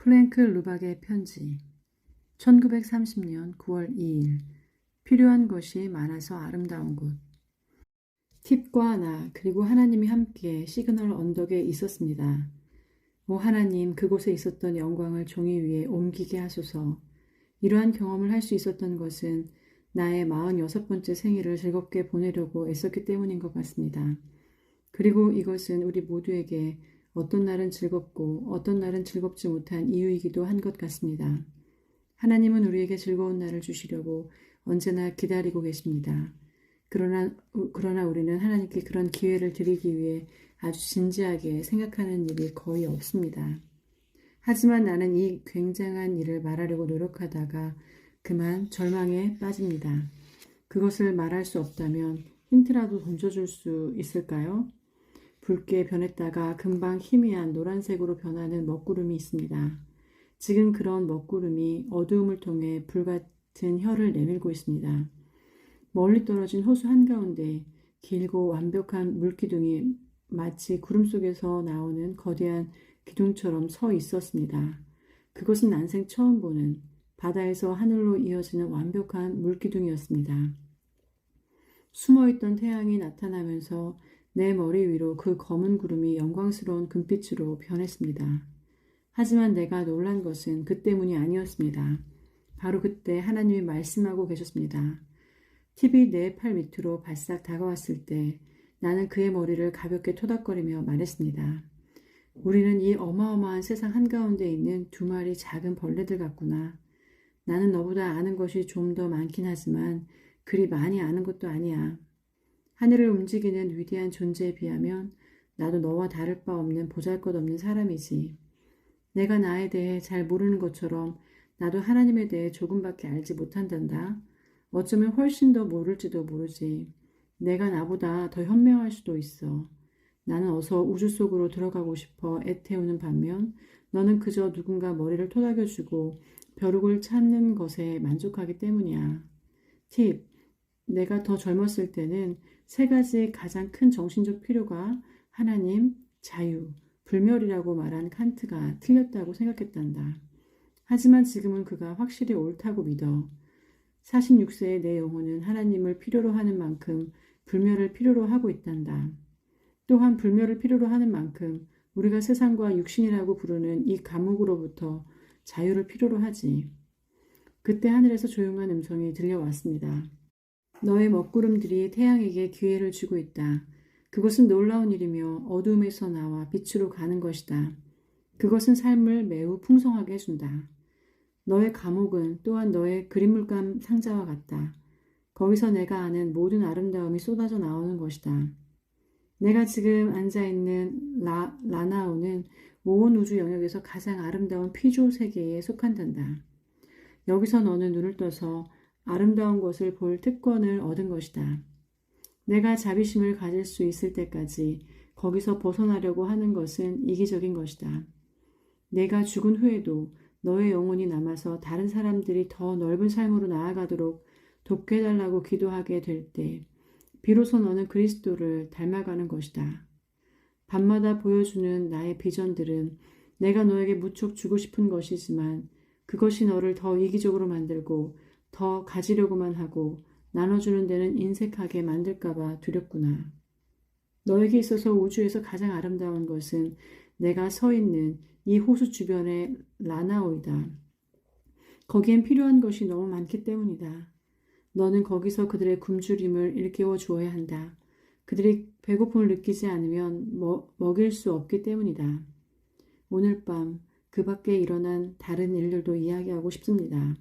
프랭크 루박의 편지 1930년 9월 2일 필요한 것이 많아서 아름다운 곳 팁과 나 그리고 하나님이 함께 시그널 언덕에 있었습니다. 오 하나님, 그곳에 있었던 영광을 종이 위에 옮기게 하소서. 이러한 경험을 할 수 있었던 것은 나의 46번째 생일을 즐겁게 보내려고 애썼기 때문인 것 같습니다. 그리고 이것은 우리 모두에게 어떤 날은 즐겁고 어떤 날은 즐겁지 못한 이유이기도 한 것 같습니다. 하나님은 우리에게 즐거운 날을 주시려고 언제나 기다리고 계십니다. 그러나 우리는 하나님께 그런 기회를 드리기 위해 아주 진지하게 생각하는 일이 거의 없습니다. 하지만 나는 이 굉장한 일을 말하려고 노력하다가 그만 절망에 빠집니다. 그것을 말할 수 없다면 힌트라도 던져줄 수 있을까요? 붉게 변했다가 금방 희미한 노란색으로 변하는 먹구름이 있습니다. 지금 그런 먹구름이 어두움을 통해 불같은 혀를 내밀고 있습니다. 멀리 떨어진 호수 한가운데 길고 완벽한 물기둥이 마치 구름 속에서 나오는 거대한 기둥처럼 서 있었습니다. 그것은 난생 처음 보는 바다에서 하늘로 이어지는 완벽한 물기둥이었습니다. 숨어있던 태양이 나타나면서 내 머리 위로 그 검은 구름이 영광스러운 금빛으로 변했습니다. 하지만 내가 놀란 것은 그 때문이 아니었습니다. 바로 그때 하나님이 말씀하고 계셨습니다. 팁이 내 팔 밑으로 바싹 다가왔을 때 나는 그의 머리를 가볍게 토닥거리며 말했습니다. 우리는 이 어마어마한 세상 한가운데 있는 두 마리 작은 벌레들 같구나. 나는 너보다 아는 것이 좀 더 많긴 하지만 그리 많이 아는 것도 아니야. 하늘을 움직이는 위대한 존재에 비하면 나도 너와 다를 바 없는 보잘것없는 사람이지. 내가 나에 대해 잘 모르는 것처럼 나도 하나님에 대해 조금밖에 알지 못한단다. 어쩌면 훨씬 더 모를지도 모르지. 내가 나보다 더 현명할 수도 있어. 나는 어서 우주 속으로 들어가고 싶어 애태우는 반면 너는 그저 누군가 머리를 토닥여주고 벼룩을 찾는 것에 만족하기 때문이야. 팁, 내가 더 젊었을 때는 세 가지 가장 큰 정신적 필요가 하나님, 자유, 불멸이라고 말한 칸트가 틀렸다고 생각했단다. 하지만 지금은 그가 확실히 옳다고 믿어. 46세의 내 영혼은 하나님을 필요로 하는 만큼 불멸을 필요로 하고 있단다. 또한 불멸을 필요로 하는 만큼 우리가 세상과 육신이라고 부르는 이 감옥으로부터 자유를 필요로 하지. 그때 하늘에서 조용한 음성이 들려왔습니다. 너의 먹구름들이 태양에게 기회를 주고 있다. 그것은 놀라운 일이며 어두움에서 나와 빛으로 가는 것이다. 그것은 삶을 매우 풍성하게 해준다. 너의 감옥은 또한 너의 그린물감 상자와 같다. 거기서 내가 아는 모든 아름다움이 쏟아져 나오는 것이다. 내가 지금 앉아있는 라나우는 온 우주 영역에서 가장 아름다운 피조 세계에 속한단다. 여기서 너는 눈을 떠서 아름다운 것을 볼 특권을 얻은 것이다. 내가 자비심을 가질 수 있을 때까지 거기서 벗어나려고 하는 것은 이기적인 것이다. 내가 죽은 후에도 너의 영혼이 남아서 다른 사람들이 더 넓은 삶으로 나아가도록 돕게 해달라고 기도하게 될 때 비로소 너는 그리스도를 닮아가는 것이다. 밤마다 보여주는 나의 비전들은 내가 너에게 무척 주고 싶은 것이지만 그것이 너를 더 이기적으로 만들고 더 가지려고만 하고 나눠주는 데는 인색하게 만들까봐 두렵구나. 너에게 있어서 우주에서 가장 아름다운 것은 내가 서 있는 이 호수 주변의 라나오이다. 거기엔 필요한 것이 너무 많기 때문이다. 너는 거기서 그들의 굶주림을 일깨워 주어야 한다. 그들이 배고픔을 느끼지 않으면 먹일 수 없기 때문이다. 오늘 밤 그 밖에 일어난 다른 일들도 이야기하고 싶습니다.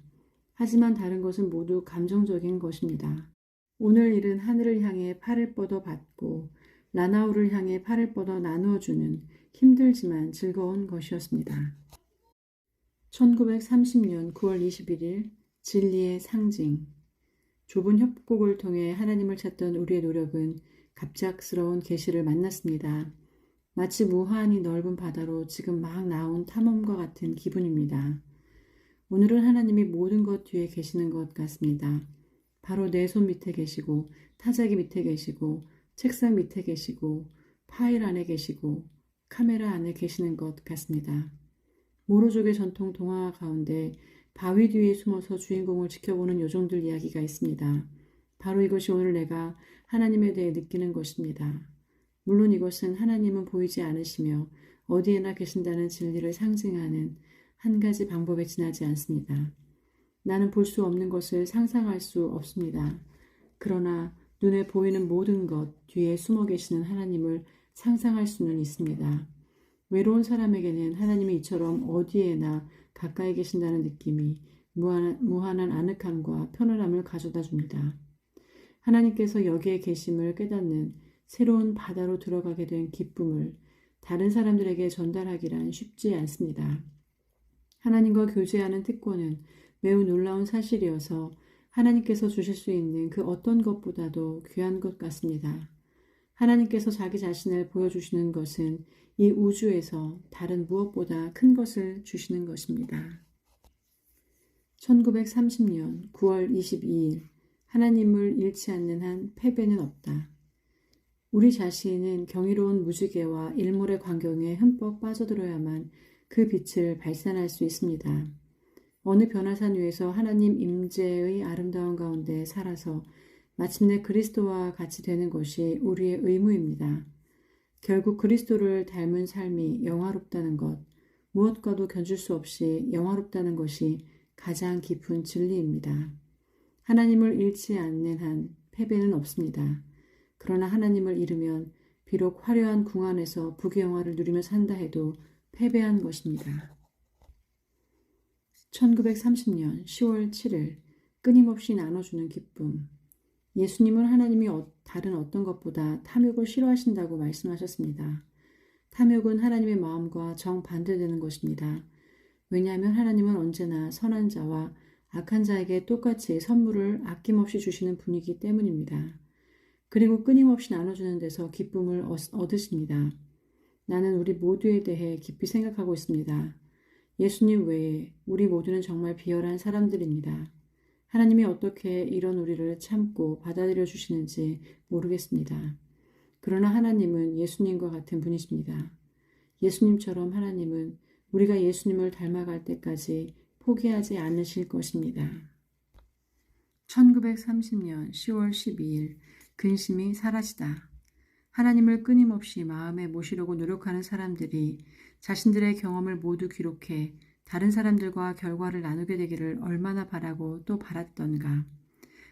하지만 다른 것은 모두 감정적인 것입니다. 오늘 일은 하늘을 향해 팔을 뻗어 받고 라나우를 향해 팔을 뻗어 나누어주는 힘들지만 즐거운 것이었습니다. 1930년 9월 21일 진리의 상징 좁은 협곡을 통해 하나님을 찾던 우리의 노력은 갑작스러운 계시를 만났습니다. 마치 무한히 넓은 바다로 지금 막 나온 탐험과 같은 기분입니다. 오늘은 하나님이 모든 것 뒤에 계시는 것 같습니다. 바로 내 손 밑에 계시고 타자기 밑에 계시고 책상 밑에 계시고 파일 안에 계시고 카메라 안에 계시는 것 같습니다. 모로족의 전통 동화 가운데 바위 뒤에 숨어서 주인공을 지켜보는 요정들 이야기가 있습니다. 바로 이것이 오늘 내가 하나님에 대해 느끼는 것입니다. 물론 이것은 하나님은 보이지 않으시며 어디에나 계신다는 진리를 상징하는 한 가지 방법에 지나지 않습니다. 나는 볼 수 없는 것을 상상할 수 없습니다. 그러나 눈에 보이는 모든 것 뒤에 숨어 계시는 하나님을 상상할 수는 있습니다. 외로운 사람에게는 하나님이 이처럼 어디에나 가까이 계신다는 느낌이 무한한 아늑함과 편안함을 가져다 줍니다. 하나님께서 여기에 계심을 깨닫는 새로운 바다로 들어가게 된 기쁨을 다른 사람들에게 전달하기란 쉽지 않습니다. 하나님과 교제하는 특권은 매우 놀라운 사실이어서 하나님께서 주실 수 있는 그 어떤 것보다도 귀한 것 같습니다. 하나님께서 자기 자신을 보여주시는 것은 이 우주에서 다른 무엇보다 큰 것을 주시는 것입니다. 1930년 9월 22일 하나님을 잃지 않는 한 패배는 없다. 우리 자신은 경이로운 무지개와 일몰의 광경에 흠뻑 빠져들어야만 그 빛을 발산할 수 있습니다. 어느 변화산 위에서 하나님 임재의 아름다운 가운데 살아서 마침내 그리스도와 같이 되는 것이 우리의 의무입니다. 결국 그리스도를 닮은 삶이 영화롭다는 것, 무엇과도 견줄 수 없이 영화롭다는 것이 가장 깊은 진리입니다. 하나님을 잃지 않는 한 패배는 없습니다. 그러나 하나님을 잃으면 비록 화려한 궁 안에서 부귀영화를 누리며 산다 해도 패배한 것입니다. 1930년 10월 7일 끊임없이 나눠주는 기쁨. 예수님은 하나님이 다른 어떤 것보다 탐욕을 싫어하신다고 말씀하셨습니다. 탐욕은 하나님의 마음과 정반대되는 것입니다. 왜냐하면 하나님은 언제나 선한 자와 악한 자에게 똑같이 선물을 아낌없이 주시는 분이기 때문입니다. 그리고 끊임없이 나눠주는 데서 기쁨을 얻으십니다. 나는 우리 모두에 대해 깊이 생각하고 있습니다. 예수님 외에 우리 모두는 정말 비열한 사람들입니다. 하나님이 어떻게 이런 우리를 참고 받아들여 주시는지 모르겠습니다. 그러나 하나님은 예수님과 같은 분이십니다. 예수님처럼 하나님은 우리가 예수님을 닮아갈 때까지 포기하지 않으실 것입니다. 1930년 10월 12일 근심이 사라지다. 하나님을 끊임없이 마음에 모시려고 노력하는 사람들이 자신들의 경험을 모두 기록해 다른 사람들과 결과를 나누게 되기를 얼마나 바라고 또 바랐던가.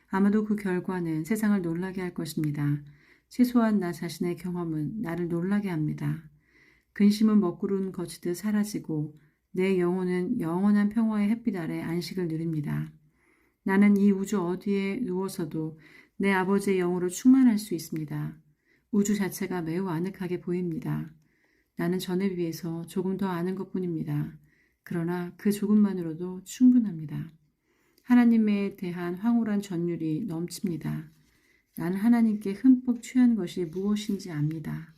아마도 그 결과는 세상을 놀라게 할 것입니다. 최소한 나 자신의 경험은 나를 놀라게 합니다. 근심은 먹구름 거치듯 사라지고 내 영혼은 영원한 평화의 햇빛 아래 안식을 누립니다. 나는 이 우주 어디에 누워서도 내 아버지의 영으로 충만할 수 있습니다. 우주 자체가 매우 아늑하게 보입니다. 나는 전에 비해서 조금 더 아는 것뿐입니다. 그러나 그 조금만으로도 충분합니다. 하나님에 대한 황홀한 전율이 넘칩니다. 나는 하나님께 흠뻑 취한 것이 무엇인지 압니다.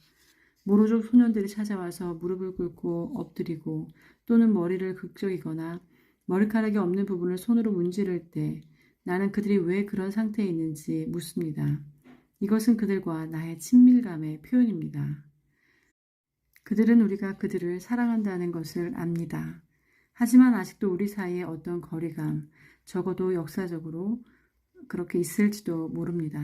모로족 소년들이 찾아와서 무릎을 꿇고 엎드리고 또는 머리를 극적이거나 머리카락이 없는 부분을 손으로 문지를 때 나는 그들이 왜 그런 상태에 있는지 묻습니다. 이것은 그들과 나의 친밀감의 표현입니다. 그들은 우리가 그들을 사랑한다는 것을 압니다. 하지만 아직도 우리 사이에 어떤 거리감, 적어도 역사적으로 그렇게 있을지도 모릅니다.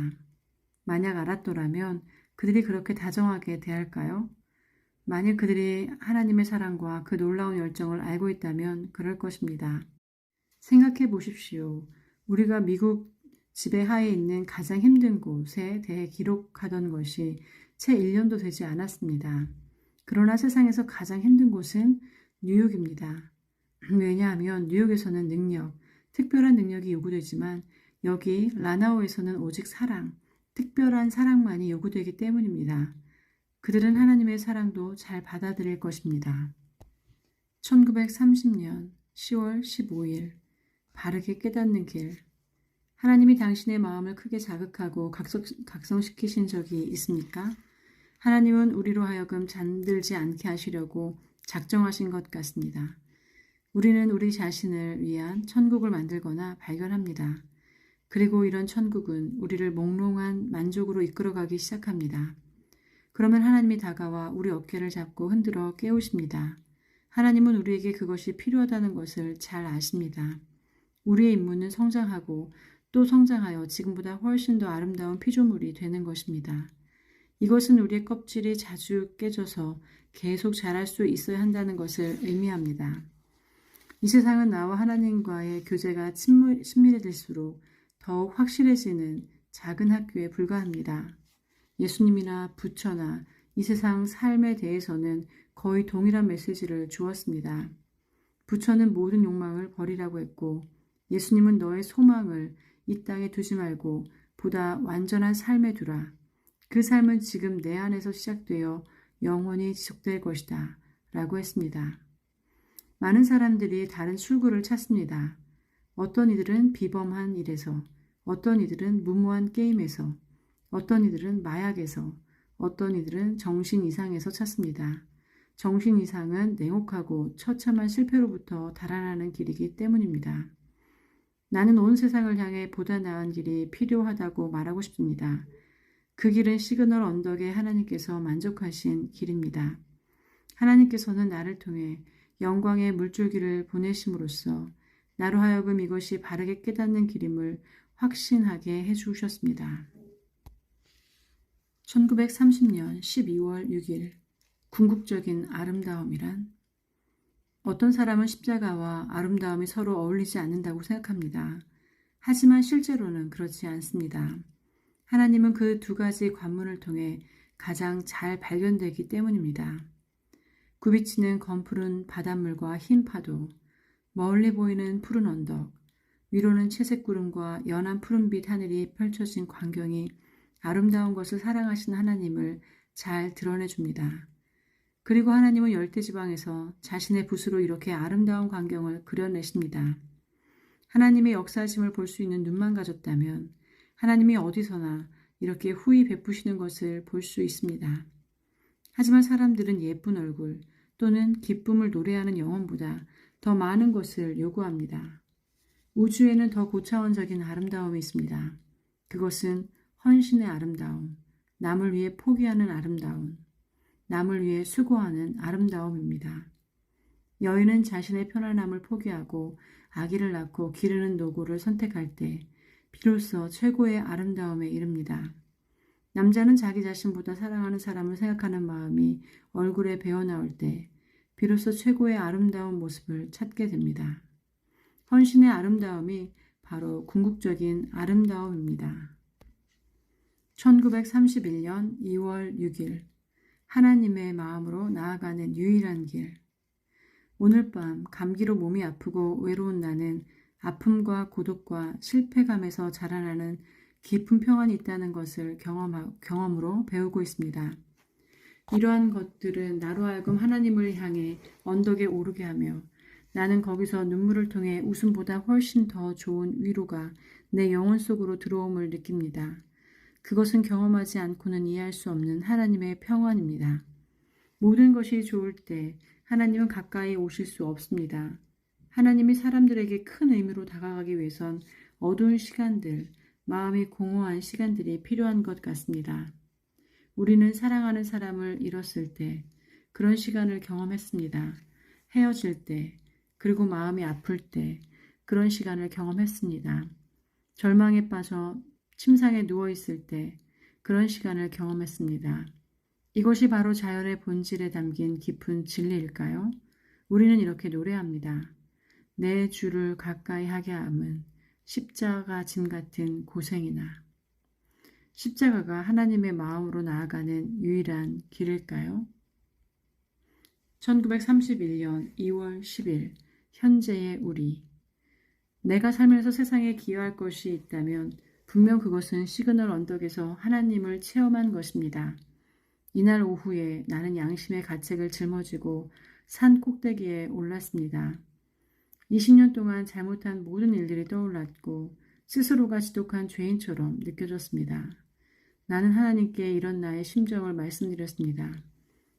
만약 알았더라면 그들이 그렇게 다정하게 대할까요? 만일 그들이 하나님의 사랑과 그 놀라운 열정을 알고 있다면 그럴 것입니다. 생각해 보십시오. 우리가 미국 지배하에 있는 가장 힘든 곳에 대해 기록하던 것이 채 1년도 되지 않았습니다. 그러나 세상에서 가장 힘든 곳은 뉴욕입니다. 왜냐하면 뉴욕에서는 능력, 특별한 능력이 요구되지만 여기 라나오에서는 오직 사랑, 특별한 사랑만이 요구되기 때문입니다. 그들은 하나님의 사랑도 잘 받아들일 것입니다. 1930년 10월 15일 바르게 깨닫는 길. 하나님이 당신의 마음을 크게 자극하고 각성시키신 적이 있습니까? 하나님은 우리로 하여금 잠들지 않게 하시려고 작정하신 것 같습니다. 우리는 우리 자신을 위한 천국을 만들거나 발견합니다. 그리고 이런 천국은 우리를 몽롱한 만족으로 이끌어가기 시작합니다. 그러면 하나님이 다가와 우리 어깨를 잡고 흔들어 깨우십니다. 하나님은 우리에게 그것이 필요하다는 것을 잘 아십니다. 우리의 임무는 성장하고 또 성장하여 지금보다 훨씬 더 아름다운 피조물이 되는 것입니다. 이것은 우리의 껍질이 자주 깨져서 계속 자랄 수 있어야 한다는 것을 의미합니다. 이 세상은 나와 하나님과의 교제가 친밀해질수록 더욱 확실해지는 작은 학교에 불과합니다. 예수님이나 부처나 이 세상 삶에 대해서는 거의 동일한 메시지를 주었습니다. 부처는 모든 욕망을 버리라고 했고 예수님은 너의 소망을 이 땅에 두지 말고 보다 완전한 삶에 두라. 그 삶은 지금 내 안에서 시작되어 영원히 지속될 것이다. 라고 했습니다. 많은 사람들이 다른 출구를 찾습니다. 어떤 이들은 비범한 일에서, 어떤 이들은 무모한 게임에서, 어떤 이들은 마약에서, 어떤 이들은 정신 이상에서 찾습니다. 정신 이상은 냉혹하고 처참한 실패로부터 달아나는 길이기 때문입니다. 나는 온 세상을 향해 보다 나은 길이 필요하다고 말하고 싶습니다. 그 길은 시그널 언덕에 하나님께서 만족하신 길입니다. 하나님께서는 나를 통해 영광의 물줄기를 보내심으로써 나로 하여금 이것이 바르게 깨닫는 길임을 확신하게 해주셨습니다. 1930년 12월 6일 궁극적인 아름다움이란? 어떤 사람은 십자가와 아름다움이 서로 어울리지 않는다고 생각합니다. 하지만 실제로는 그렇지 않습니다. 하나님은 그 두 가지 관문을 통해 가장 잘 발견되기 때문입니다. 굽이치는 검푸른 바닷물과 흰 파도, 멀리 보이는 푸른 언덕, 위로는 채색 구름과 연한 푸른빛 하늘이 펼쳐진 광경이 아름다운 것을 사랑하시는 하나님을 잘 드러내줍니다. 그리고 하나님은 열대지방에서 자신의 붓으로 이렇게 아름다운 광경을 그려내십니다. 하나님의 역사하심을 볼 수 있는 눈만 가졌다면 하나님이 어디서나 이렇게 후히 베푸시는 것을 볼 수 있습니다. 하지만 사람들은 예쁜 얼굴 또는 기쁨을 노래하는 영혼보다 더 많은 것을 요구합니다. 우주에는 더 고차원적인 아름다움이 있습니다. 그것은 헌신의 아름다움, 남을 위해 포기하는 아름다움, 남을 위해 수고하는 아름다움입니다. 여인은 자신의 편안함을 포기하고 아기를 낳고 기르는 노고를 선택할 때 비로소 최고의 아름다움에 이릅니다. 남자는 자기 자신보다 사랑하는 사람을 생각하는 마음이 얼굴에 배어나올 때 비로소 최고의 아름다운 모습을 찾게 됩니다. 헌신의 아름다움이 바로 궁극적인 아름다움입니다. 1931년 2월 6일 하나님의 마음으로 나아가는 유일한 길. 오늘 밤 감기로 몸이 아프고 외로운 나는 아픔과 고독과 실패감에서 자라나는 깊은 평안이 있다는 것을 경험으로 배우고 있습니다. 이러한 것들은 나로 하여금 하나님을 향해 언덕에 오르게 하며 나는 거기서 눈물을 통해 웃음보다 훨씬 더 좋은 위로가 내 영혼 속으로 들어옴을 느낍니다. 그것은 경험하지 않고는 이해할 수 없는 하나님의 평안입니다. 모든 것이 좋을 때 하나님은 가까이 오실 수 없습니다. 하나님이 사람들에게 큰 의미로 다가가기 위해선 어두운 시간들, 마음이 공허한 시간들이 필요한 것 같습니다. 우리는 사랑하는 사람을 잃었을 때 그런 시간을 경험했습니다. 헤어질 때, 그리고 마음이 아플 때 그런 시간을 경험했습니다. 절망에 빠져 침상에 누워있을 때 그런 시간을 경험했습니다. 이것이 바로 자연의 본질에 담긴 깊은 진리일까요? 우리는 이렇게 노래합니다. 내 주를 가까이 하게 함은 십자가 짐 같은 고생이나. 십자가가 하나님의 마음으로 나아가는 유일한 길일까요? 1931년 2월 10일 현재의 우리. 내가 살면서 세상에 기여할 것이 있다면 분명 그것은 시그널 언덕에서 하나님을 체험한 것입니다. 이날 오후에 나는 양심의 가책을 짊어지고 산 꼭대기에 올랐습니다. 20년 동안 잘못한 모든 일들이 떠올랐고 스스로가 지독한 죄인처럼 느껴졌습니다. 나는 하나님께 이런 나의 심정을 말씀드렸습니다.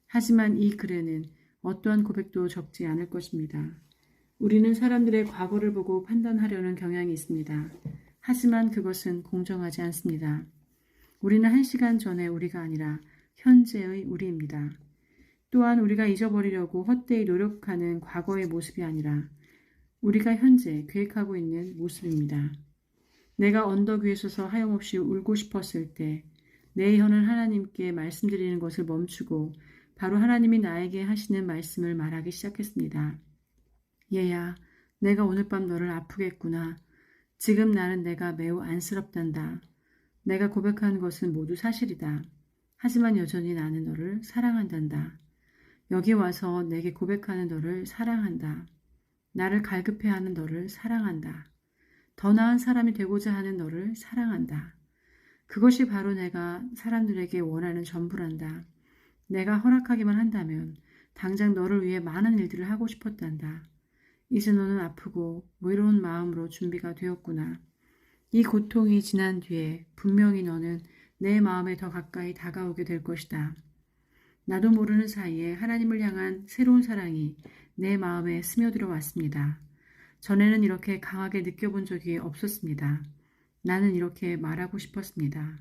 하지만 이 글에는 어떠한 고백도 적지 않을 것입니다. 우리는 사람들의 과거를 보고 판단하려는 경향이 있습니다. 하지만 그것은 공정하지 않습니다. 우리는 1시간 전의 우리가 아니라 현재의 우리입니다. 또한 우리가 잊어버리려고 헛되이 노력하는 과거의 모습이 아니라 우리가 현재 계획하고 있는 모습입니다. 내가 언덕 위에 서서 하염없이 울고 싶었을 때 내 혀는 하나님께 말씀드리는 것을 멈추고 바로 하나님이 나에게 하시는 말씀을 말하기 시작했습니다. 얘야, 내가 오늘 밤 너를 아프겠구나. 지금 나는 내가 매우 안쓰럽단다. 내가 고백한 것은 모두 사실이다. 하지만 여전히 나는 너를 사랑한단다. 여기 와서 내게 고백하는 너를 사랑한다. 나를 갈급해하는 너를 사랑한다. 더 나은 사람이 되고자 하는 너를 사랑한다. 그것이 바로 내가 사람들에게 원하는 전부란다. 내가 허락하기만 한다면 당장 너를 위해 많은 일들을 하고 싶었단다. 이제 너는 아프고 외로운 마음으로 준비가 되었구나. 이 고통이 지난 뒤에 분명히 너는 내 마음에 더 가까이 다가오게 될 것이다. 나도 모르는 사이에 하나님을 향한 새로운 사랑이 내 마음에 스며들어 왔습니다. 전에는 이렇게 강하게 느껴본 적이 없었습니다. 나는 이렇게 말하고 싶었습니다.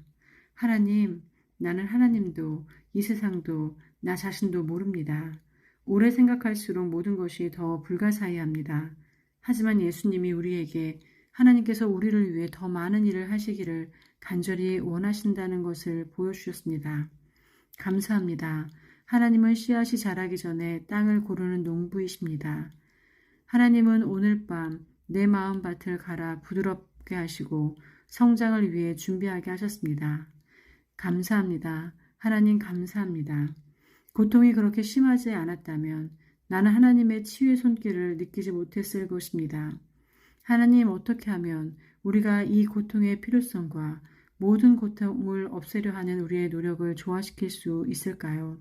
하나님, 나는 하나님도 이 세상도 나 자신도 모릅니다. 오래 생각할수록 모든 것이 더 불가사의합니다. 하지만 예수님이 우리에게 하나님께서 우리를 위해 더 많은 일을 하시기를 간절히 원하신다는 것을 보여주셨습니다. 감사합니다. 하나님은 씨앗이 자라기 전에 땅을 고르는 농부이십니다. 하나님은 오늘 밤 내 마음밭을 갈아 부드럽게 하시고 성장을 위해 준비하게 하셨습니다. 감사합니다. 하나님 감사합니다. 고통이 그렇게 심하지 않았다면 나는 하나님의 치유의 손길을 느끼지 못했을 것입니다. 하나님 어떻게 하면 우리가 이 고통의 필요성과 모든 고통을 없애려 하는 우리의 노력을 조화시킬 수 있을까요?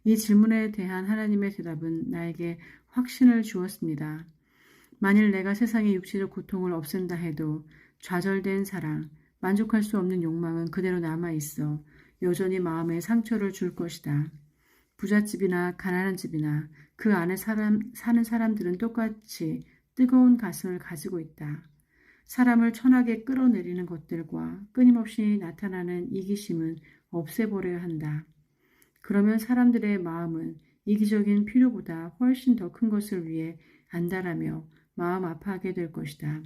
이 질문에 대한 하나님의 대답은 나에게 확신을 주었습니다. 만일 내가 세상의 육체적 고통을 없앤다 해도 좌절된 사랑, 만족할 수 없는 욕망은 그대로 남아있어 여전히 마음에 상처를 줄 것이다. 부잣집이나 가난한 집이나 그 안에 사는 사람들은 똑같이 뜨거운 가슴을 가지고 있다. 사람을 천하게 끌어내리는 것들과 끊임없이 나타나는 이기심은 없애버려야 한다. 그러면 사람들의 마음은 이기적인 필요보다 훨씬 더 큰 것을 위해 안달하며 마음 아파하게 될 것이다.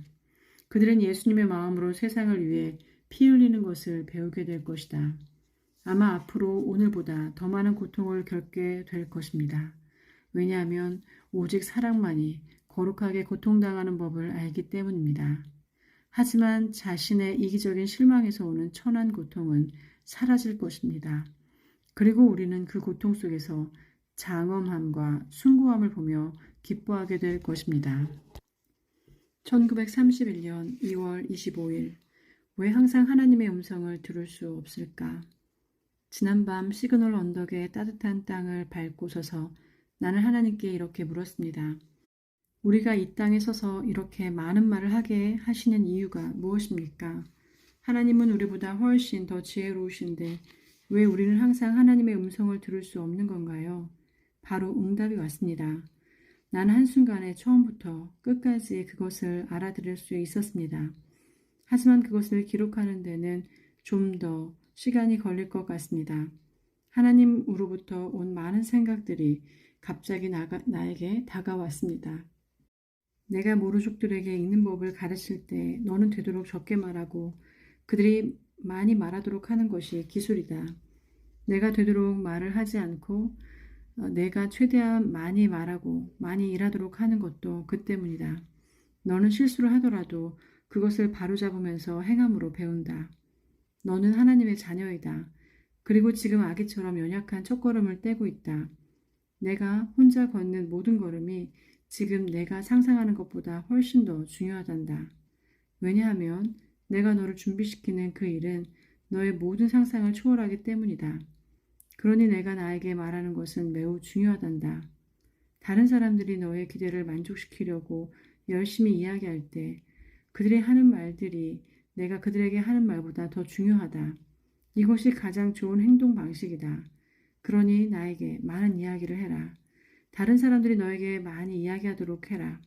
그들은 예수님의 마음으로 세상을 위해 피 흘리는 것을 배우게 될 것이다. 아마 앞으로 오늘보다 더 많은 고통을 겪게 될 것입니다. 왜냐하면 오직 사랑만이 거룩하게 고통당하는 법을 알기 때문입니다. 하지만 자신의 이기적인 실망에서 오는 천한 고통은 사라질 것입니다. 그리고 우리는 그 고통 속에서 장엄함과 숭고함을 보며 기뻐하게 될 것입니다. 1931년 2월 25일 왜 항상 하나님의 음성을 들을 수 없을까? 지난밤 시그널 언덕의 따뜻한 땅을 밟고 서서 나는 하나님께 이렇게 물었습니다. 우리가 이 땅에 서서 이렇게 많은 말을 하게 하시는 이유가 무엇입니까? 하나님은 우리보다 훨씬 더 지혜로우신데 왜 우리는 항상 하나님의 음성을 들을 수 없는 건가요? 바로 응답이 왔습니다. 나는 한순간에 처음부터 끝까지 그것을 알아들을 수 있었습니다. 하지만 그것을 기록하는 데는 좀 더 시간이 걸릴 것 같습니다. 하나님으로부터 온 많은 생각들이 갑자기 나에게 다가왔습니다. 내가 모르족들에게 읽는 법을 가르칠 때 너는 되도록 적게 말하고 그들이 많이 말하도록 하는 것이 기술이다. 내가 되도록 말을 하지 않고 내가 최대한 많이 말하고 많이 일하도록 하는 것도 그 때문이다. 너는 실수를 하더라도 그것을 바로잡으면서 행함으로 배운다. 너는 하나님의 자녀이다. 그리고 지금 아기처럼 연약한 첫걸음을 떼고 있다. 내가 혼자 걷는 모든 걸음이 지금 내가 상상하는 것보다 훨씬 더 중요하단다. 왜냐하면 내가 너를 준비시키는 그 일은 너의 모든 상상을 초월하기 때문이다. 그러니 내가 나에게 말하는 것은 매우 중요하단다. 다른 사람들이 너의 기대를 만족시키려고 열심히 이야기할 때 그들이 하는 말들이 내가 그들에게 하는 말보다 더 중요하다. 이것이 가장 좋은 행동 방식이다. 그러니 나에게 많은 이야기를 해라. 다른 사람들이 너에게 많이 이야기하도록 해라.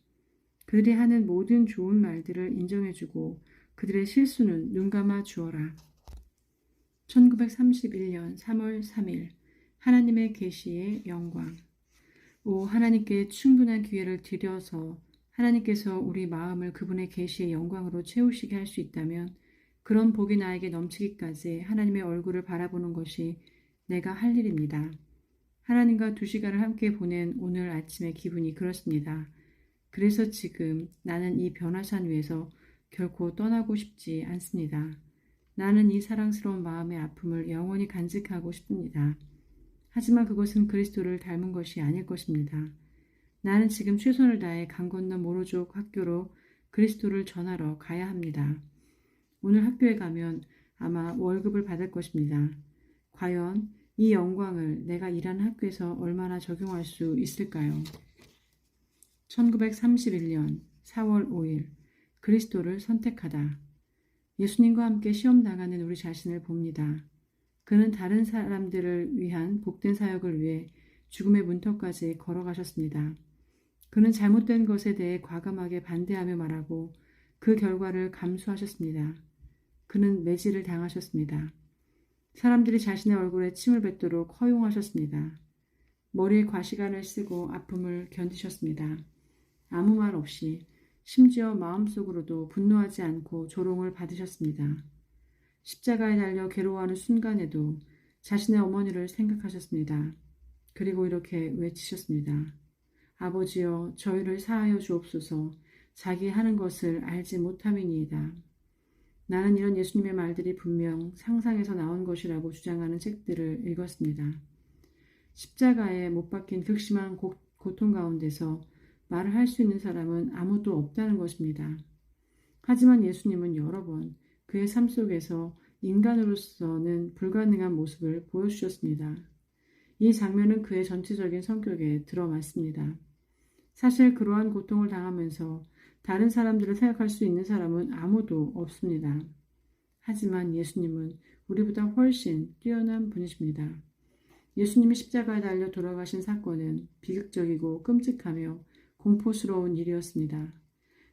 그들이 하는 모든 좋은 말들을 인정해주고 그들의 실수는 눈감아 주어라. 1931년 3월 3일 하나님의 계시의 영광. 오 하나님께 충분한 기회를 드려서 하나님께서 우리 마음을 그분의 계시의 영광으로 채우시게 할 수 있다면 그런 복이 나에게 넘치기까지 하나님의 얼굴을 바라보는 것이 내가 할 일입니다. 하나님과 2시간을 함께 보낸 오늘 아침의 기분이 그렇습니다. 그래서 지금 나는 이 변화산 위에서 결코 떠나고 싶지 않습니다. 나는 이 사랑스러운 마음의 아픔을 영원히 간직하고 싶습니다. 하지만 그것은 그리스도를 닮은 것이 아닐 것입니다. 나는 지금 최선을 다해 강 건너 모로족 학교로 그리스도를 전하러 가야 합니다. 오늘 학교에 가면 아마 월급을 받을 것입니다. 과연 이 영광을 내가 일하는 학교에서 얼마나 적용할 수 있을까요? 1931년 4월 5일 그리스도를 선택하다. 예수님과 함께 시험당하는 우리 자신을 봅니다. 그는 다른 사람들을 위한 복된 사역을 위해 죽음의 문턱까지 걸어가셨습니다. 그는 잘못된 것에 대해 과감하게 반대하며 말하고 그 결과를 감수하셨습니다. 그는 매질을 당하셨습니다. 사람들이 자신의 얼굴에 침을 뱉도록 허용하셨습니다. 머리에 과시간을 쓰고 아픔을 견디셨습니다. 아무 말 없이 심지어 마음속으로도 분노하지 않고 조롱을 받으셨습니다. 십자가에 달려 괴로워하는 순간에도 자신의 어머니를 생각하셨습니다. 그리고 이렇게 외치셨습니다. 아버지여 저희를 사하여 주옵소서. 자기 하는 것을 알지 못함이니이다. 나는 이런 예수님의 말들이 분명 상상에서 나온 것이라고 주장하는 책들을 읽었습니다. 십자가에 못 박힌 극심한 고통 가운데서 말을 할 수 있는 사람은 아무도 없다는 것입니다. 하지만 예수님은 여러 번 그의 삶 속에서 인간으로서는 불가능한 모습을 보여주셨습니다. 이 장면은 그의 전체적인 성격에 들어맞습니다. 사실 그러한 고통을 당하면서 다른 사람들을 생각할 수 있는 사람은 아무도 없습니다. 하지만 예수님은 우리보다 훨씬 뛰어난 분이십니다. 예수님이 십자가에 달려 돌아가신 사건은 비극적이고 끔찍하며 공포스러운 일이었습니다.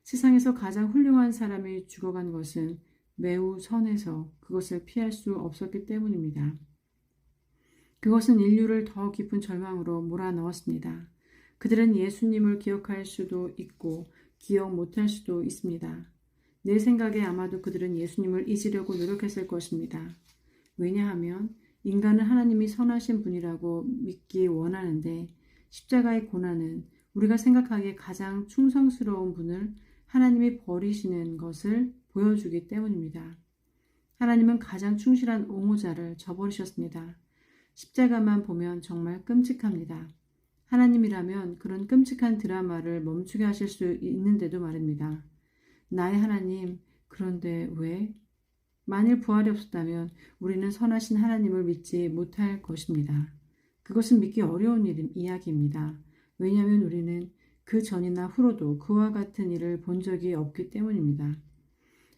세상에서 가장 훌륭한 사람이 죽어간 것은 매우 선해서 그것을 피할 수 없었기 때문입니다. 그것은 인류를 더 깊은 절망으로 몰아넣었습니다. 그들은 예수님을 기억할 수도 있고 기억 못할 수도 있습니다. 내 생각에 아마도 그들은 예수님을 잊으려고 노력했을 것입니다. 왜냐하면 인간은 하나님이 선하신 분이라고 믿기 원하는데 십자가의 고난은 우리가 생각하기에 가장 충성스러운 분을 하나님이 버리시는 것을 보여주기 때문입니다. 하나님은 가장 충실한 옹호자를 저버리셨습니다. 십자가만 보면 정말 끔찍합니다. 하나님이라면 그런 끔찍한 드라마를 멈추게 하실 수 있는데도 말입니다. 나의 하나님, 그런데 왜? 만일 부활이 없었다면 우리는 선하신 하나님을 믿지 못할 것입니다. 그것은 믿기 어려운 이야기입니다. 왜냐하면 우리는 그 전이나 후로도 그와 같은 일을 본 적이 없기 때문입니다.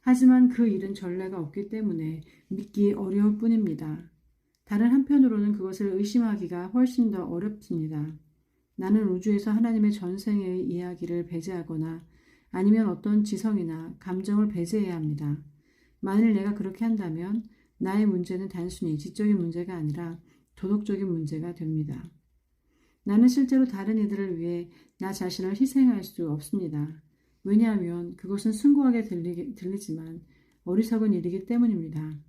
하지만 그 일은 전례가 없기 때문에 믿기 어려울 뿐입니다. 다른 한편으로는 그것을 의심하기가 훨씬 더 어렵습니다. 나는 우주에서 하나님의 전생의 이야기를 배제하거나 아니면 어떤 지성이나 감정을 배제해야 합니다. 만일 내가 그렇게 한다면 나의 문제는 단순히 지적인 문제가 아니라 도덕적인 문제가 됩니다. 나는 실제로 다른 이들을 위해 나 자신을 희생할 수 없습니다. 왜냐하면 그것은 숭고하게 들리지만 어리석은 일이기 때문입니다.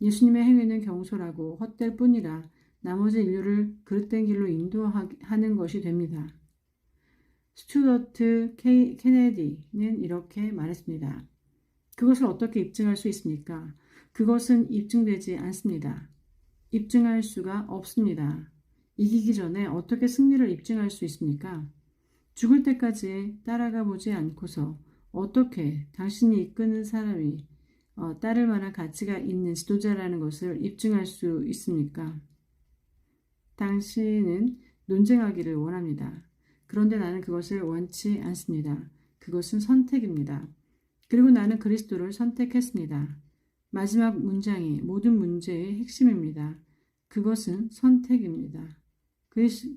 예수님의 행위는 경솔하고 헛될 뿐이라 나머지 인류를 그릇된 길로 인도하는 것이 됩니다. 스튜어트 케네디는 이렇게 말했습니다. 그것을 어떻게 입증할 수 있습니까? 그것은 입증되지 않습니다. 입증할 수가 없습니다. 이기기 전에 어떻게 승리를 입증할 수 있습니까? 죽을 때까지 따라가 보지 않고서 어떻게 당신이 이끄는 사람이 따를 만한 가치가 있는 지도자라는 것을 입증할 수 있습니까? 당신은 논쟁하기를 원합니다. 그런데 나는 그것을 원치 않습니다. 그것은 선택입니다. 그리고 나는 그리스도를 선택했습니다. 마지막 문장이 모든 문제의 핵심입니다. 그것은 선택입니다.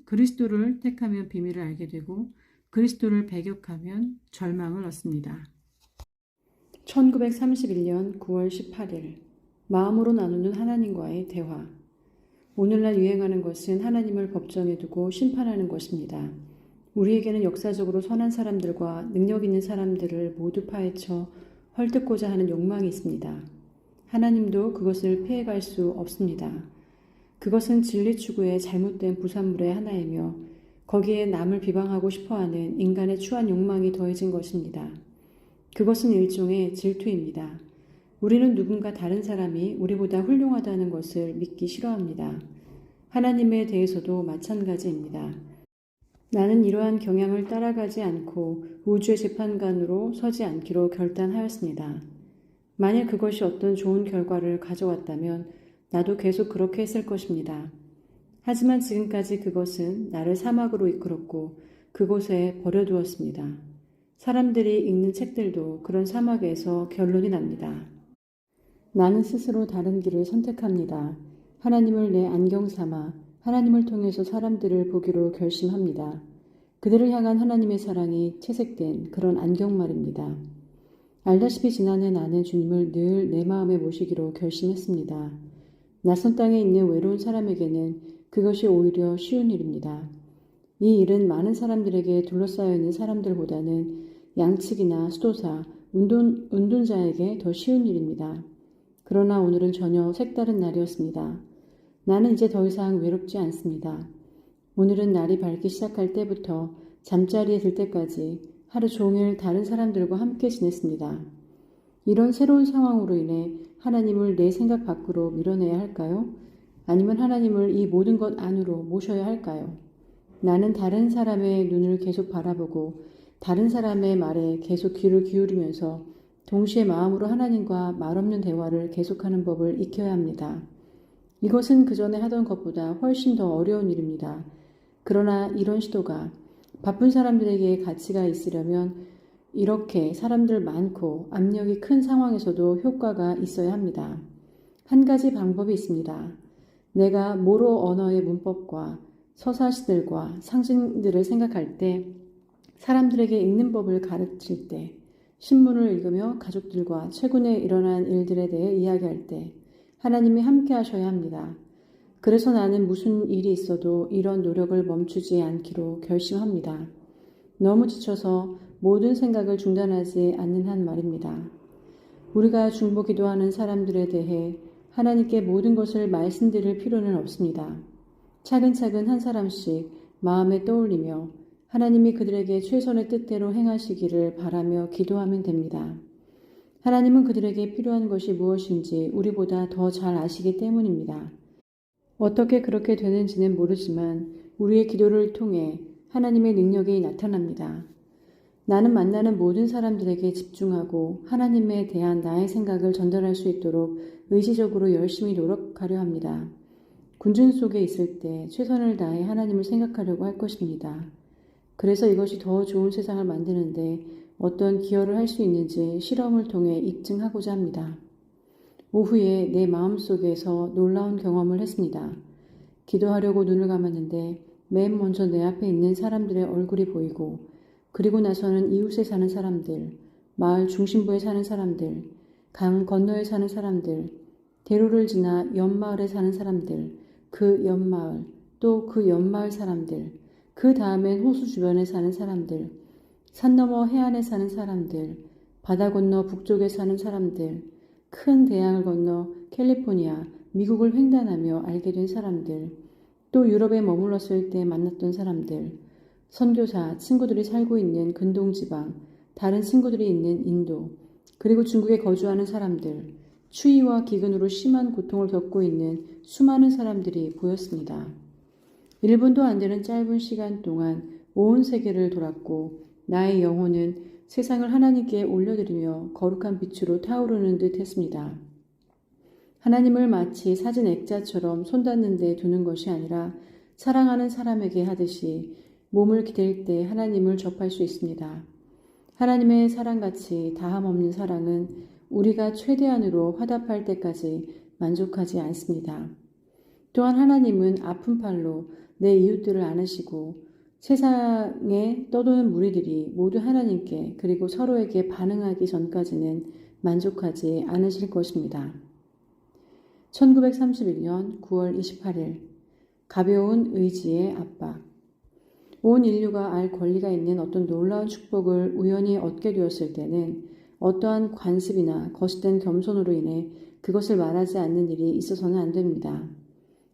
그리스도를 택하면 비밀을 알게 되고 그리스도를 배격하면 절망을 얻습니다. 1931년 9월 18일 마음으로 나누는 하나님과의 대화. 오늘날 유행하는 것은 하나님을 법정에 두고 심판하는 것입니다. 우리에게는 역사적으로 선한 사람들과 능력 있는 사람들을 모두 파헤쳐 헐뜯고자 하는 욕망이 있습니다. 하나님도 그것을 피해갈 수 없습니다. 그것은 진리 추구의 잘못된 부산물의 하나이며 거기에 남을 비방하고 싶어하는 인간의 추한 욕망이 더해진 것입니다. 그것은 일종의 질투입니다. 우리는 누군가 다른 사람이 우리보다 훌륭하다는 것을 믿기 싫어합니다. 하나님에 대해서도 마찬가지입니다. 나는 이러한 경향을 따라가지 않고 우주의 재판관으로 서지 않기로 결단하였습니다. 만일 그것이 어떤 좋은 결과를 가져왔다면 나도 계속 그렇게 했을 것입니다. 하지만 지금까지 그것은 나를 사막으로 이끌었고 그곳에 버려두었습니다. 사람들이 읽는 책들도 그런 사막에서 결론이 납니다. 나는 스스로 다른 길을 선택합니다. 하나님을 내 안경 삼아 하나님을 통해서 사람들을 보기로 결심합니다. 그들을 향한 하나님의 사랑이 채색된 그런 안경 말입니다. 알다시피 지난해 나는 주님을 늘 내 마음에 모시기로 결심했습니다. 낯선 땅에 있는 외로운 사람에게는 그것이 오히려 쉬운 일입니다. 이 일은 많은 사람들에게 둘러싸여 있는 사람들보다는 양측이나 수도사, 운동자에게 더 쉬운 일입니다. 그러나 오늘은 전혀 색다른 날이었습니다. 나는 이제 더 이상 외롭지 않습니다. 오늘은 날이 밝기 시작할 때부터 잠자리에 들 때까지 하루 종일 다른 사람들과 함께 지냈습니다. 이런 새로운 상황으로 인해 하나님을 내 생각 밖으로 밀어내야 할까요? 아니면 하나님을 이 모든 것 안으로 모셔야 할까요? 나는 다른 사람의 눈을 계속 바라보고 다른 사람의 말에 계속 귀를 기울이면서 동시에 마음으로 하나님과 말없는 대화를 계속하는 법을 익혀야 합니다. 이것은 그 전에 하던 것보다 훨씬 더 어려운 일입니다. 그러나 이런 시도가 바쁜 사람들에게 가치가 있으려면 이렇게 사람들 많고 압력이 큰 상황에서도 효과가 있어야 합니다. 한 가지 방법이 있습니다. 내가 모로 언어의 문법과 서사시들과 상징들을 생각할 때, 사람들에게 읽는 법을 가르칠 때, 신문을 읽으며 가족들과 최근에 일어난 일들에 대해 이야기할 때 하나님이 함께 하셔야 합니다. 그래서 나는 무슨 일이 있어도 이런 노력을 멈추지 않기로 결심합니다. 너무 지쳐서 모든 생각을 중단하지 않는 한 말입니다. 우리가 중보기도하는 사람들에 대해 하나님께 모든 것을 말씀드릴 필요는 없습니다. 차근차근 한 사람씩 마음에 떠올리며 하나님이 그들에게 최선의 뜻대로 행하시기를 바라며 기도하면 됩니다. 하나님은 그들에게 필요한 것이 무엇인지 우리보다 더 잘 아시기 때문입니다. 어떻게 그렇게 되는지는 모르지만 우리의 기도를 통해 하나님의 능력이 나타납니다. 나는 만나는 모든 사람들에게 집중하고 하나님에 대한 나의 생각을 전달할 수 있도록 의지적으로 열심히 노력하려 합니다. 군중 속에 있을 때 최선을 다해 하나님을 생각하려고 할 것입니다. 그래서 이것이 더 좋은 세상을 만드는데 어떤 기여를 할 수 있는지 실험을 통해 입증하고자 합니다. 오후에 내 마음속에서 놀라운 경험을 했습니다. 기도하려고 눈을 감았는데 맨 먼저 내 앞에 있는 사람들의 얼굴이 보이고 그리고 나서는 이웃에 사는 사람들, 마을 중심부에 사는 사람들, 강 건너에 사는 사람들, 대로를 지나 옆마을에 사는 사람들, 그 옆마을, 또 그 옆마을 사람들, 그 다음엔 호수 주변에 사는 사람들, 산 너머 해안에 사는 사람들, 바다 건너 북쪽에 사는 사람들, 큰 대양을 건너 캘리포니아, 미국을 횡단하며 알게 된 사람들, 또 유럽에 머물렀을 때 만났던 사람들, 선교사, 친구들이 살고 있는 근동지방, 다른 친구들이 있는 인도, 그리고 중국에 거주하는 사람들, 추위와 기근으로 심한 고통을 겪고 있는 수많은 사람들이 보였습니다. 1분도 안 되는 짧은 시간 동안 온 세계를 돌았고 나의 영혼은 세상을 하나님께 올려드리며 거룩한 빛으로 타오르는 듯 했습니다. 하나님을 마치 사진 액자처럼 손닿는 데 두는 것이 아니라 사랑하는 사람에게 하듯이 몸을 기댈 때 하나님을 접할 수 있습니다. 하나님의 사랑같이 다함없는 사랑은 우리가 최대한으로 화답할 때까지 만족하지 않습니다. 또한 하나님은 아픈 팔로 내 이웃들을 안으시고 세상에 떠도는 무리들이 모두 하나님께 그리고 서로에게 반응하기 전까지는 만족하지 않으실 것입니다. 1931년 9월 28일 가벼운 의지의 압박. 온 인류가 알 권리가 있는 어떤 놀라운 축복을 우연히 얻게 되었을 때는 어떠한 관습이나 거짓된 겸손으로 인해 그것을 말하지 않는 일이 있어서는 안 됩니다.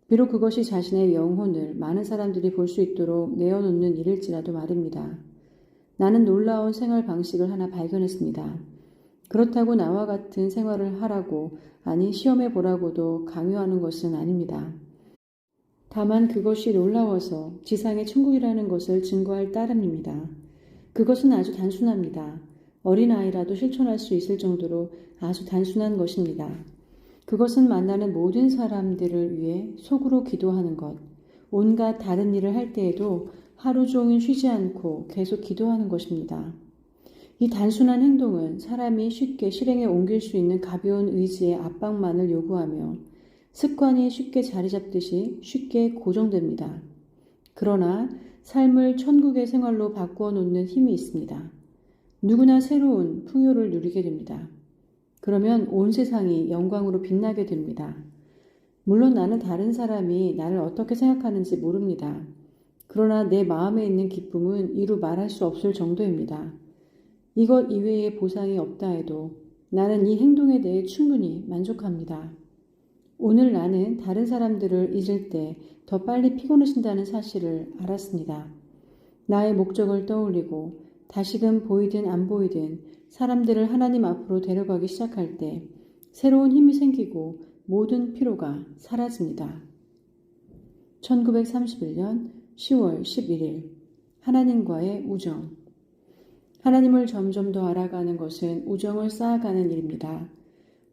비록 그것이 자신의 영혼을 많은 사람들이 볼 수 있도록 내어놓는 일일지라도 말입니다. 나는 놀라운 생활 방식을 하나 발견했습니다. 그렇다고 나와 같은 생활을 하라고, 아니 시험해 보라고도 강요하는 것은 아닙니다. 다만 그것이 놀라워서 지상의 천국이라는 것을 증거할 따름입니다. 그것은 아주 단순합니다. 어린아이라도 실천할 수 있을 정도로 아주 단순한 것입니다. 그것은 만나는 모든 사람들을 위해 속으로 기도하는 것, 온갖 다른 일을 할 때에도 하루 종일 쉬지 않고 계속 기도하는 것입니다. 이 단순한 행동은 사람이 쉽게 실행에 옮길 수 있는 가벼운 의지의 압박만을 요구하며 습관이 쉽게 자리 잡듯이 쉽게 고정됩니다. 그러나 삶을 천국의 생활로 바꾸어 놓는 힘이 있습니다. 누구나 새로운 풍요를 누리게 됩니다. 그러면 온 세상이 영광으로 빛나게 됩니다. 물론 나는 다른 사람이 나를 어떻게 생각하는지 모릅니다. 그러나 내 마음에 있는 기쁨은 이루 말할 수 없을 정도입니다. 이것 이외의 보상이 없다 해도 나는 이 행동에 대해 충분히 만족합니다. 오늘 나는 다른 사람들을 잊을 때 더 빨리 피곤해진다는 사실을 알았습니다. 나의 목적을 떠올리고 다시금 보이든 안 보이든 사람들을 하나님 앞으로 데려가기 시작할 때 새로운 힘이 생기고 모든 피로가 사라집니다. 1931년 10월 11일 하나님과의 우정. 하나님을 점점 더 알아가는 것은 우정을 쌓아가는 일입니다.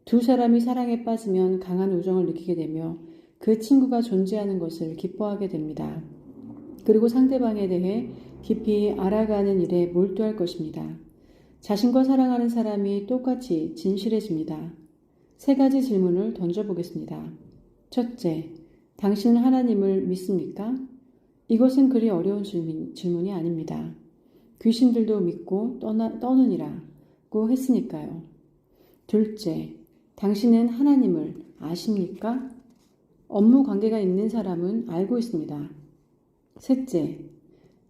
두 사람이 사랑에 빠지면 강한 우정을 느끼게 되며 그 친구가 존재하는 것을 기뻐하게 됩니다. 그리고 상대방에 대해 깊이 알아가는 일에 몰두할 것입니다. 자신과 사랑하는 사람이 똑같이 진실해집니다. 3가지 질문을 던져보겠습니다. 첫째, 당신은 하나님을 믿습니까? 이것은 그리 어려운 질문이 아닙니다. 귀신들도 믿고 떠느니라고 했으니까요. 둘째, 당신은 하나님을 아십니까? 업무 관계가 있는 사람은 알고 있습니다. 셋째,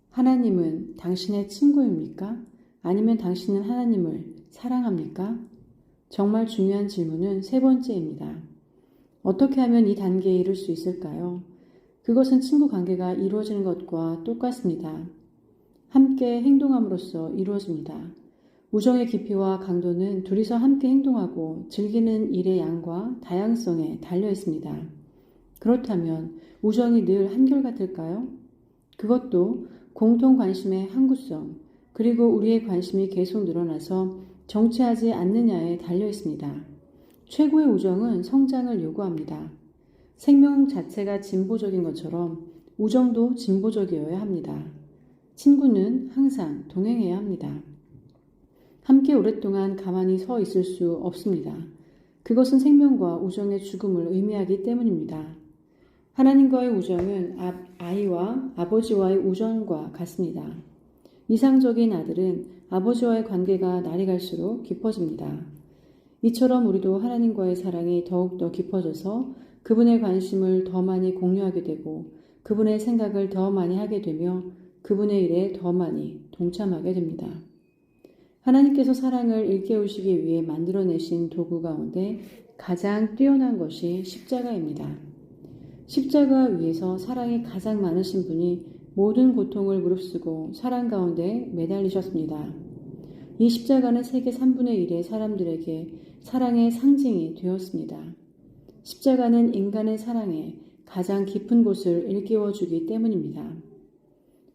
하나님은 당신의 친구입니까? 아니면 당신은 하나님을 사랑합니까? 정말 중요한 질문은 3번째입니다. 어떻게 하면 이 단계에 이를 수 있을까요? 그것은 친구 관계가 이루어지는 것과 똑같습니다. 함께 행동함으로써 이루어집니다. 우정의 깊이와 강도는 둘이서 함께 행동하고 즐기는 일의 양과 다양성에 달려 있습니다. 그렇다면 우정이 늘 한결같을까요? 그것도 공통 관심의 항구성, 그리고 우리의 관심이 계속 늘어나서 정체하지 않느냐에 달려 있습니다. 최고의 우정은 성장을 요구합니다. 생명 자체가 진보적인 것처럼 우정도 진보적이어야 합니다. 친구는 항상 동행해야 합니다. 함께 오랫동안 가만히 서 있을 수 없습니다. 그것은 생명과 우정의 죽음을 의미하기 때문입니다. 하나님과의 우정은 아이와 아버지와의 우정과 같습니다. 이상적인 아들은 아버지와의 관계가 날이 갈수록 깊어집니다. 이처럼 우리도 하나님과의 사랑이 더욱더 깊어져서 그분의 관심을 더 많이 공유하게 되고 그분의 생각을 더 많이 하게 되며 그분의 일에 더 많이 동참하게 됩니다. 하나님께서 사랑을 일깨우시기 위해 만들어내신 도구 가운데 가장 뛰어난 것이 십자가입니다. 십자가 위에서 사랑이 가장 많으신 분이 모든 고통을 무릅쓰고 사랑 가운데 매달리셨습니다. 이 십자가는 세계 3분의 1의 사람들에게 사랑의 상징이 되었습니다. 십자가는 인간의 사랑에 가장 깊은 곳을 일깨워주기 때문입니다.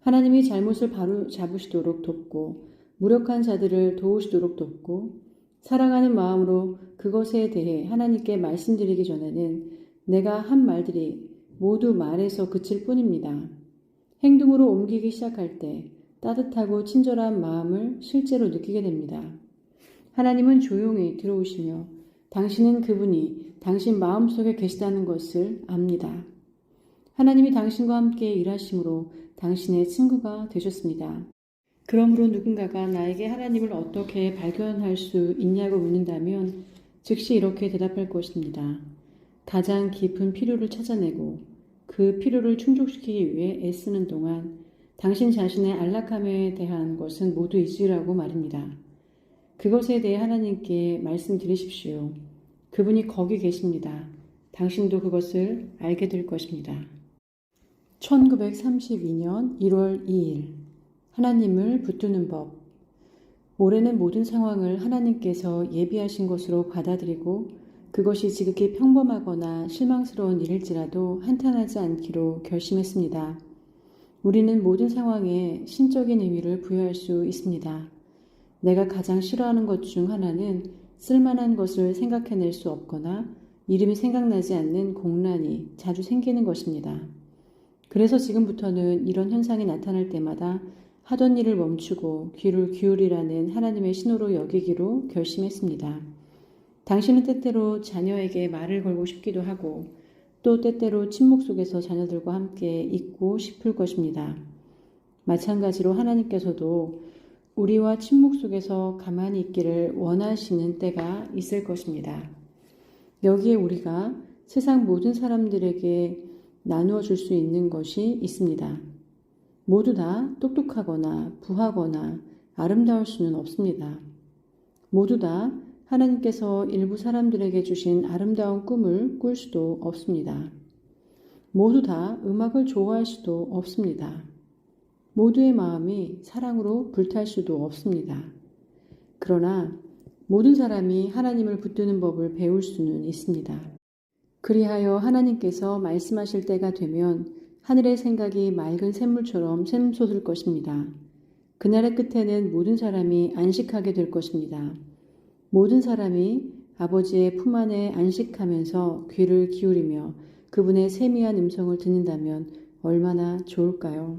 하나님이 잘못을 바로 잡으시도록 돕고 무력한 자들을 도우시도록 돕고 사랑하는 마음으로 그것에 대해 하나님께 말씀드리기 전에는 내가 한 말들이 모두 말에서 그칠 뿐입니다. 행동으로 옮기기 시작할 때 따뜻하고 친절한 마음을 실제로 느끼게 됩니다. 하나님은 조용히 들어오시며 당신은 그분이 당신 마음속에 계시다는 것을 압니다. 하나님이 당신과 함께 일하심으로 당신의 친구가 되셨습니다. 그러므로 누군가가 나에게 하나님을 어떻게 발견할 수 있냐고 묻는다면 즉시 이렇게 대답할 것입니다. 가장 깊은 필요를 찾아내고 그 필요를 충족시키기 위해 애쓰는 동안 당신 자신의 안락함에 대한 것은 모두 잊으라고 말입니다. 그것에 대해 하나님께 말씀드리십시오. 그분이 거기 계십니다. 당신도 그것을 알게 될 것입니다. 1932년 1월 2일 하나님을 붙드는 법. 올해는 모든 상황을 하나님께서 예비하신 것으로 받아들이고 그것이 지극히 평범하거나 실망스러운 일일지라도 한탄하지 않기로 결심했습니다. 우리는 모든 상황에 신적인 의미를 부여할 수 있습니다. 내가 가장 싫어하는 것 중 하나는 쓸만한 것을 생각해낼 수 없거나 이름이 생각나지 않는 공란이 자주 생기는 것입니다. 그래서 지금부터는 이런 현상이 나타날 때마다 하던 일을 멈추고 귀를 기울이라는 하나님의 신호로 여기기로 결심했습니다. 당신은 때때로 자녀에게 말을 걸고 싶기도 하고 또 때때로 침묵 속에서 자녀들과 함께 있고 싶을 것입니다. 마찬가지로 하나님께서도 우리와 침묵 속에서 가만히 있기를 원하시는 때가 있을 것입니다. 여기에 우리가 세상 모든 사람들에게 나누어 줄 수 있는 것이 있습니다. 모두 다 똑똑하거나 부하거나 아름다울 수는 없습니다. 모두 다 하나님께서 일부 사람들에게 주신 아름다운 꿈을 꿀 수도 없습니다. 모두 다 음악을 좋아할 수도 없습니다. 모두의 마음이 사랑으로 불탈 수도 없습니다. 그러나 모든 사람이 하나님을 붙드는 법을 배울 수는 있습니다. 그리하여 하나님께서 말씀하실 때가 되면 하늘의 생각이 맑은 샘물처럼 샘솟을 것입니다. 그날의 끝에는 모든 사람이 안식하게 될 것입니다. 모든 사람이 아버지의 품 안에 안식하면서 귀를 기울이며 그분의 세미한 음성을 듣는다면 얼마나 좋을까요?